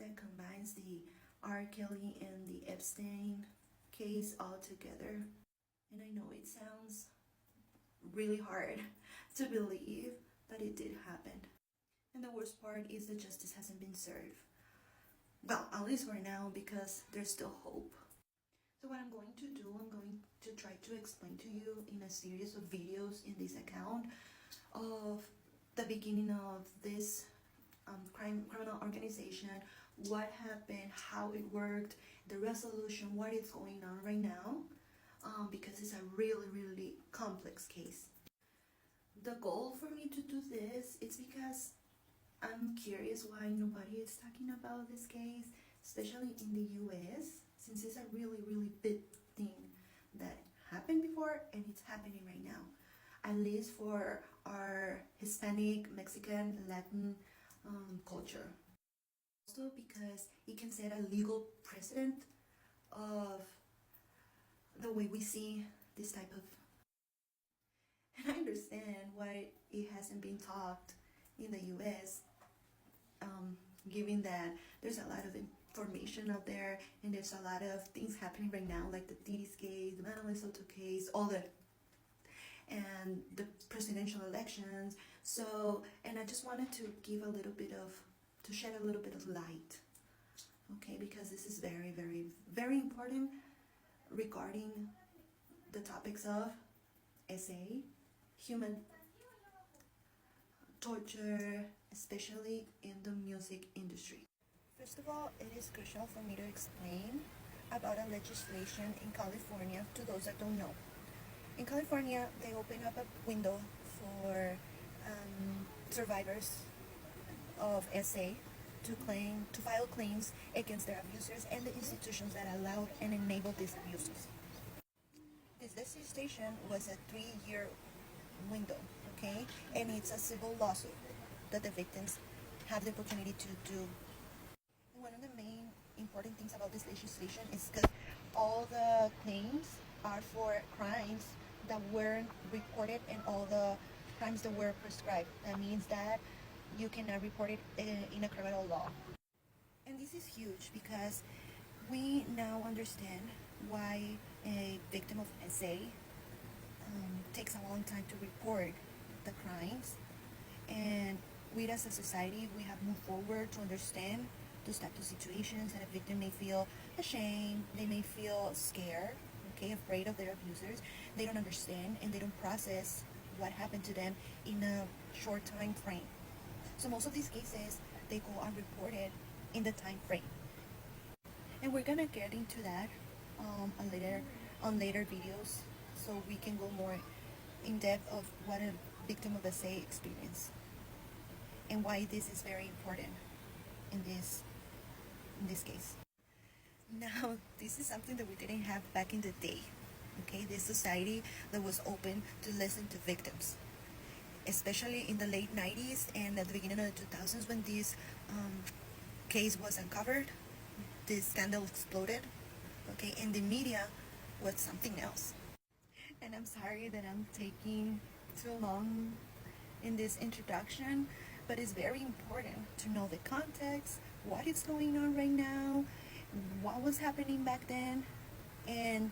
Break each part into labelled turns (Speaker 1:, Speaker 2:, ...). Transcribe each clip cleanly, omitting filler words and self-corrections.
Speaker 1: that combines the R. Kelly and the Epstein case all together. And I know it sounds really hard to believe, but it did happen. And the worst part is that justice hasn't been served. Well, at least for now, because there's still hope. So what I'm going to do, I'm going to try to explain to you in a series of videos in this account of the beginning of this criminal organization, what happened, how it worked, the resolution, what is going on right now, because it's a really complex case. The goal for me to do this is because I'm curious why nobody is talking about this case, especially in the US, since it's a really big thing that happened before and it's happening right now, at least for our Hispanic, Mexican, Latin culture. Also because it can set a legal precedent of the way we see this type of. And I understand why it hasn't been talked in the US, given that there's a lot of information out there and there's a lot of things happening right now, like the Diddy's case, the Manuel Soto case, all that, and the presidential elections. So, and I just wanted to give a little bit of, to shed a little bit of light, okay, because this is very important regarding the topics of SA, human torture, especially in the music industry. First of all, it is crucial for me to explain about a legislation in California to those that don't know. In California, they open up a window for survivors of SA to file claims against their abusers and the institutions that allowed and enabled these abuses. This legislation was a 3-year window, okay, and it's a civil lawsuit that the victims have the opportunity to do. One of the main important things about this legislation is because all the claims are for crimes that weren't reported and all the crimes that were prescribed. That means that you cannot report it in a criminal law. And this is huge because we now understand why a victim of SA takes a long time to report the crimes, and we as a society, we have moved forward to understand those types of situations, and a victim may feel ashamed, they may feel scared, okay, afraid of their abusers. They don't understand and they don't process what happened to them in a short time frame. So most of these cases, they go unreported in the time frame. And we're gonna get into that on later videos, so we can go more in depth of what a victim of SA experience and why this is very important in this case. Now, this is something that we didn't have back in the day, okay? This society that was open to listen to victims, especially in the late 90s and at the beginning of the 2000s when this case was uncovered, this scandal exploded, okay, and the media was something else. And I'm sorry that I'm taking too long in this introduction, but it's very important to know the context, what is going on right now, what was happening back then, and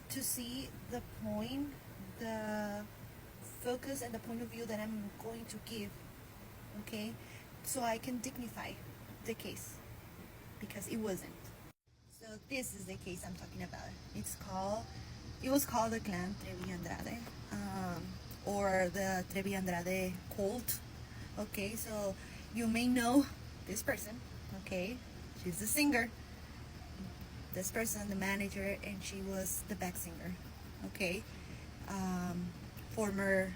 Speaker 1: to see the point, the focus and the point of view that I'm going to give, okay, so I can dignify the case, because it wasn't. So this is the case I'm talking about. It was called the Clan Trevi-Andrade, or the Trevi-Andrade cult. Okay, so you may know this person, okay? She's the singer. This person, the manager, and she was the back singer, okay? Former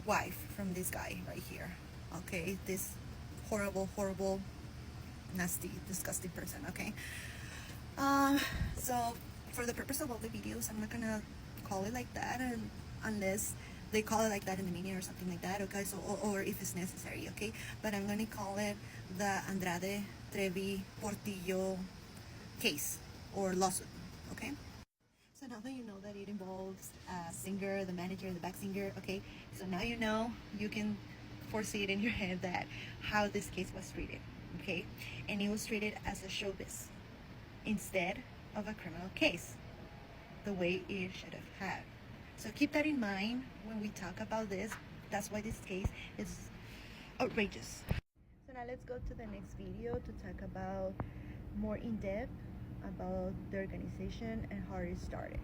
Speaker 1: wife from this guy right here, okay? This horrible, nasty, disgusting person, okay? So for the purpose of all the videos, I'm not gonna call it like that, and unless they call it like that in the media or something like that, okay? So or if it's necessary, okay? But I'm gonna call it the Andrade-Trevi-Portillo case or lawsuit, okay? So now that you know that it involves a singer, the manager, the back singer, okay? So now you know, you can foresee it in your head that how this case was treated. okay? And it was treated as a showbiz instead of a criminal case, the way it should have had. So keep that in mind when we talk about this. That's why this case is outrageous. So now let's go to the next video to talk about more in depth about the organization and how it started.